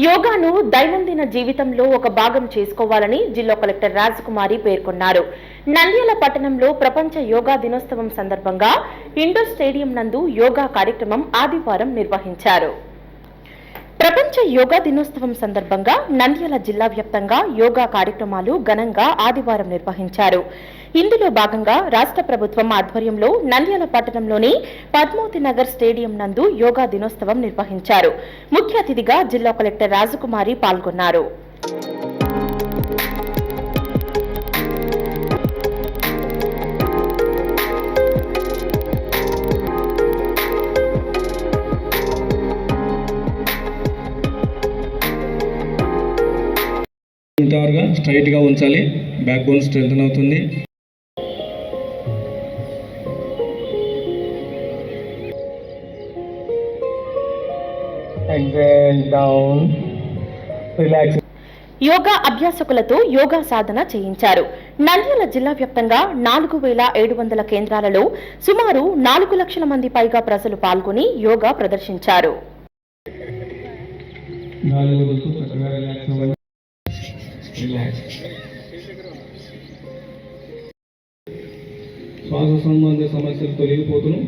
యోగాను దైనందిన జీవితంలో ఒక భాగం చేసుకోవాలని జిల్లా కలెక్టర్ రాజకుమారి పేర్కొన్నారు. నంద్యాల పట్టణంలో ప్రపంచ యోగా దినోత్సవం సందర్భంగా ఇండోర్ స్టేడియం నందు యోగా కార్యక్రమం ఆదివారం నిర్వహించారు. ప్రపంచ యోగా దినోత్సవం సందర్భంగా నంద్యాల జిల్లా వ్యాప్తంగా యోగా కార్యక్రమాలు ఘనంగా ఆదివారం నిర్వహించారు. ఇందులో భాగంగా రాష్ట్ర ప్రభుత్వం ఆధ్వర్యంలో నంద్యాల పట్టణంలోని పద్మావతి నగర్ స్టేడియం నందు యోగా దినోత్సవం నిర్వహించారు. ముఖ్య అతిథిగా జిల్లా కలెక్టర్ రాజకుమారి పాల్గొన్నారు. స్ట్రైట్ గా ఉంచాలి. బ్యాక్ బోన్ స్ట్రెంథెన్ అవుతుంది. యోగా అభ్యాసకులతో యోగా సాధన చేయించారు. నంద్యాల జిల్లా వ్యాప్తంగా 4700 కేంద్రాలలో సుమారు 4 లక్షల మంది పైగా ప్రజలు పాల్గొని యోగా ప్రదర్శించారు. శ్వాస సంబంధ సమస్యలు తొలగిపోతును.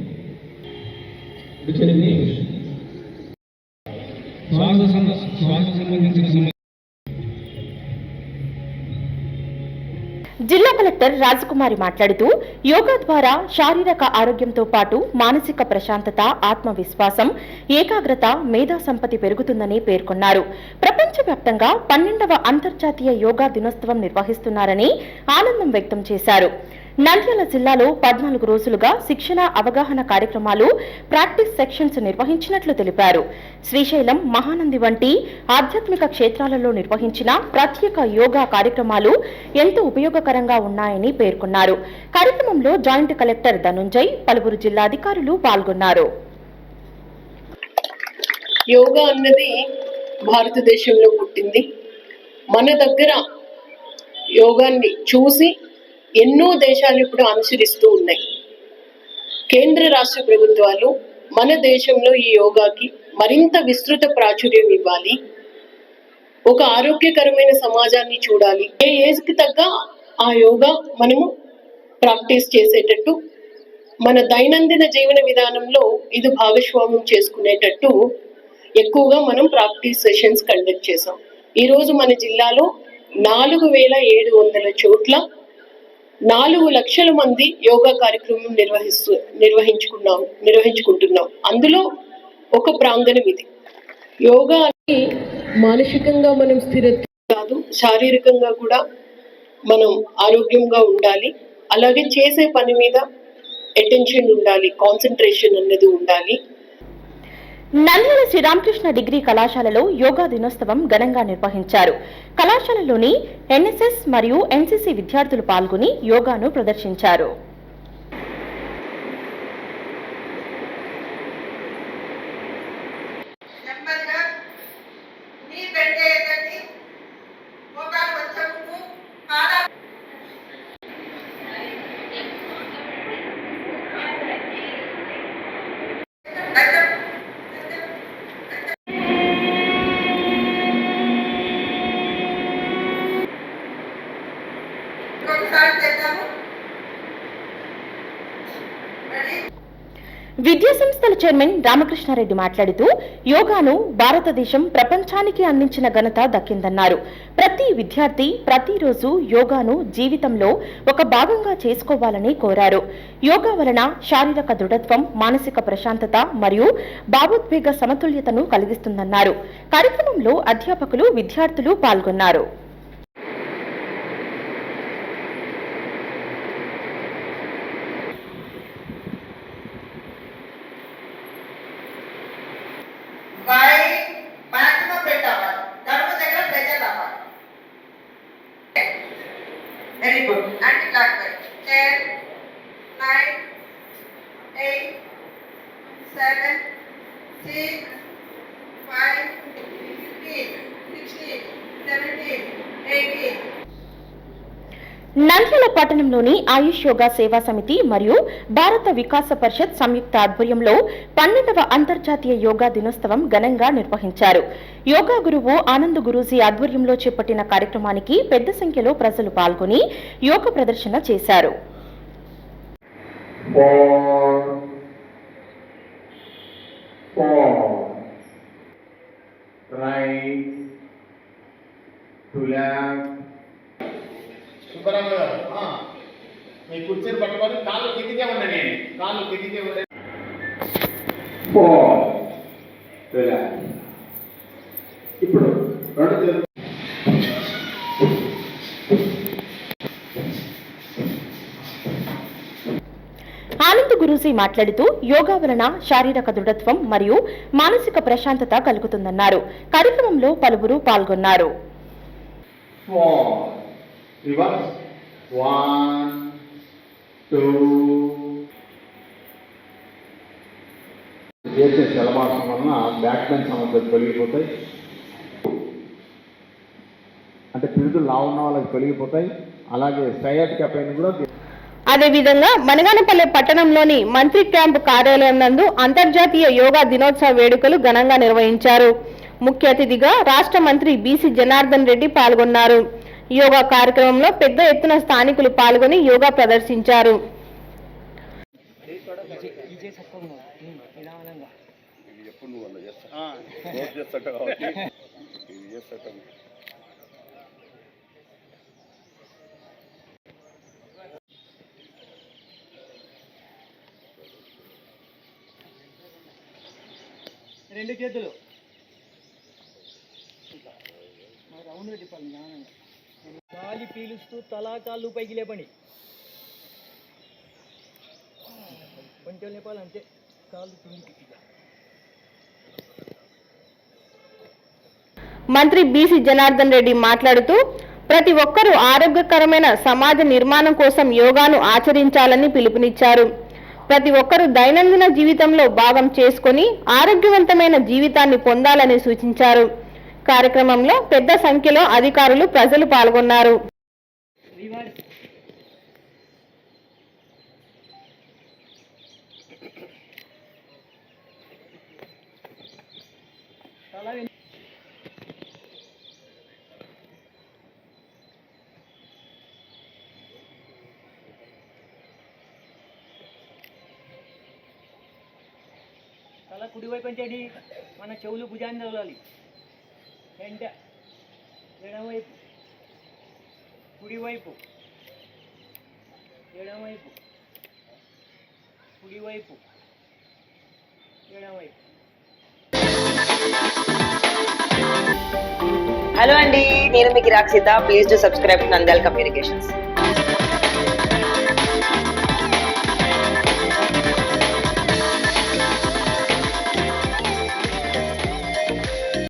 జిల్లా కలెక్టర్ రాజకుమారి మాట్లాడుతూ యోగా ద్వారా శారీరక ఆరోగ్యంతో పాటు మానసిక ప్రశాంతత, ఆత్మవిశ్వాసం, ఏకాగ్రత, మేధా సంపత్తి పెరుగుతుందని పేర్కొన్నారు. ప్రపంచవ్యాప్తంగా 12వ అంతర్జాతీయ యోగా దినోత్సవం నిర్వహిస్తున్నారని ఆనందం వ్యక్తం చేశారు. నంద్యాల జిల్లాలో 14 రోజులుగా శిక్షణ, అవగాహన కార్యక్రమాలు, ప్రాక్టీస్ సెక్షన్స్ నిర్వహించినట్లు తెలిపారు. శ్రీశైలం, మహానంది వంటి ఆధ్యాత్మిక క్షేత్రాలలో నిర్వహించిన ప్రత్యేక యోగా కార్యక్రమాలు ఎంతో ఉపయోగకరంగా ఉన్నాయని పేర్కొన్నారు. కార్యక్రమంలో జాయింట్ కలెక్టర్ ధనుంజయ్, పలువురు జిల్లా అధికారులు పాల్గొన్నారు. యోగా అన్నది భారతదేశంలో పుట్టింది. మన దగ్గర యోగాన్ని చూసి ఎన్నో దేశాలు ఇప్పుడు అనుసరిస్తూ ఉన్నాయి. కేంద్ర రాష్ట్ర ప్రభుత్వాలు మన దేశంలో ఈ యోగాకి మరింత విస్తృత ప్రాచుర్యం ఇవ్వాలి. ఒక ఆరోగ్యకరమైన సమాజాన్ని చూడాలి. ఏ ఏజ్కి తగ్గ ఆ యోగా మనము ప్రాక్టీస్ చేసేటట్టు, మన దైనందిన జీవన విధానంలో ఇది భాగస్వామ్యం చేసుకునేటట్టు ఎక్కువగా మనం ప్రాక్టీస్ సెషన్స్ కండక్ట్ చేసాం. ఈరోజు మన జిల్లాలో 4700 చోట్ల 4 లక్షల మంది యోగా కార్యక్రమం నిర్వహించుకుంటున్నాం. అందులో ఒక ప్రాంగణం ఇది. యోగా అని మానసికంగా మనం స్థిరత్వం కాదు, శారీరకంగా కూడా మనం ఆరోగ్యంగా ఉండాలి. అలాగే చేసే పని మీద అటెన్షన్ ఉండాలి, కాన్సన్ట్రేషన్ అన్నది ఉండాలి. నంద్యాల శ్రీరామకృష్ణ డిగ్రీ కళాశాలలో యోగా దినోత్సవం ఘనంగా నిర్వహించారు. కళాశాలలోని ఎన్ఎస్ఎస్ మరియు ఎన్సీసీ విద్యార్థులు పాల్గొని యోగాను ప్రదర్శించారు. విద్యా సంస్థల చైర్మన్ రామకృష్ణారెడ్డి మాట్లాడుతూ యోగాను భారతదేశం ప్రపంచానికి అందించిన ఘనత దక్కిందన్నారు. ప్రతి విద్యార్థి ప్రతిరోజు యోగాను జీవితంలో ఒక భాగంగా చేసుకోవాలని కోరారు. యోగా వలన శారీరక దృఢత్వం, మానసిక ప్రశాంతత మరియు భావోద్వేగ సమతుల్యతను కలిగిస్తుందన్నారు. కార్యక్రమంలో అధ్యాపకులు, విద్యార్థులు పాల్గొన్నారు. Very good. Anti-clockwise. 10, 9, 8, 7, 6, 5, 15, 16, 17, 18. నంద్యాల పట్టణంలోని ఆయుష్ యోగా సేవా సమితి మరియు భారత వికాస పరిషత్ సంయుక్త ఆధ్వర్యంలో 12వ అంతర్జాతీయ యోగా దినోత్సవం ఘనంగా నిర్వహించారు. యోగా గురువు ఆనంద్ గురూజీ ఆధ్వర్యంలో చేపట్టిన కార్యక్రమానికి పెద్ద సంఖ్యలో ప్రజలు పాల్గొని యోగా ప్రదర్శన చేశారు. 4 right to left. శుభ్రంగా మీ కుర్చీని పట్టుకొని కాళ్ళు కిందికే ఉండండి. కాళ్ళు కిందికే ఉండండి. 4 to left. ఇప్పుడు రెండు చేతులు ఆనంద్ గురూజీ మాట్లాడుతూ యోగా వలన శారీరక దృఢత్వం మరియు మానసిక ప్రశాంతత కలుగుతుందన్నారు. కార్యక్రమంలో పలువురు పాల్గొన్నారు. 4 రివర్స్ 1 2 చేసే శలభాసనం వలన బ్యాక్ పెయిన్ సమస్యలు తొలగిపోతాయి. అంటే పిరుదులు లావు ఉన్న వాళ్ళకి తొలగిపోతాయి. అలాగే సయాటికా పెయిన్ కూడా. అదేవిధంగా మనగానపల్లె పట్టణంలోని మంత్రి క్యాంపు కార్యాలయం నందు అంతర్జాతీయ యోగా దినోత్సవ వేడుకలు ఘనంగా నిర్వహించారు. ముఖ్య అతిథిగా రాష్ట్ర మంత్రి బీసీ జనార్దన్ రెడ్డి పాల్గొన్నారు. యోగా కార్యక్రమంలో పెద్ద ఎత్తున స్థానికులు పాల్గొని యోగా ప్రదర్శించారు. రెండు చేతులు రౌండ్ తిప్పాలి. గాలి పీలుస్తూ తలా కాళ్ళు పైకి లేపండి. కొంచెం లేపాలి అంతే. కాళ్ళు కిందికి. మంత్రి బీసీ జనార్దన్ రెడ్డి మాట్లాడుతూ ప్రతి ఒక్కరూ ఆరోగ్యకరమైన సమాజ నిర్మాణం కోసం యోగాను ఆచరించాలని పిలుపునిచ్చారు. ప్రతి ఒక్కరూ దైనందిన జీవితంలో భాగం చేసుకుని ఆరోగ్యవంతమైన జీవితాన్ని పొందాలని సూచించారు. కార్యక్రమంలో పెద్ద సంఖ్యలో అధికారులు, ప్రజలు పాల్గొన్నారు. తల కుడివైపు అంచేది మన చెవులు భుజాన్ని తగలాలి. వెంట ఎడమవైపు, కుడివైపు, ఎడమవైపు, కుడివైపు, ఎడమవైపు. హలో అండి, నేను మీకు Rakshitha. Please to subscribe Nandyal communications.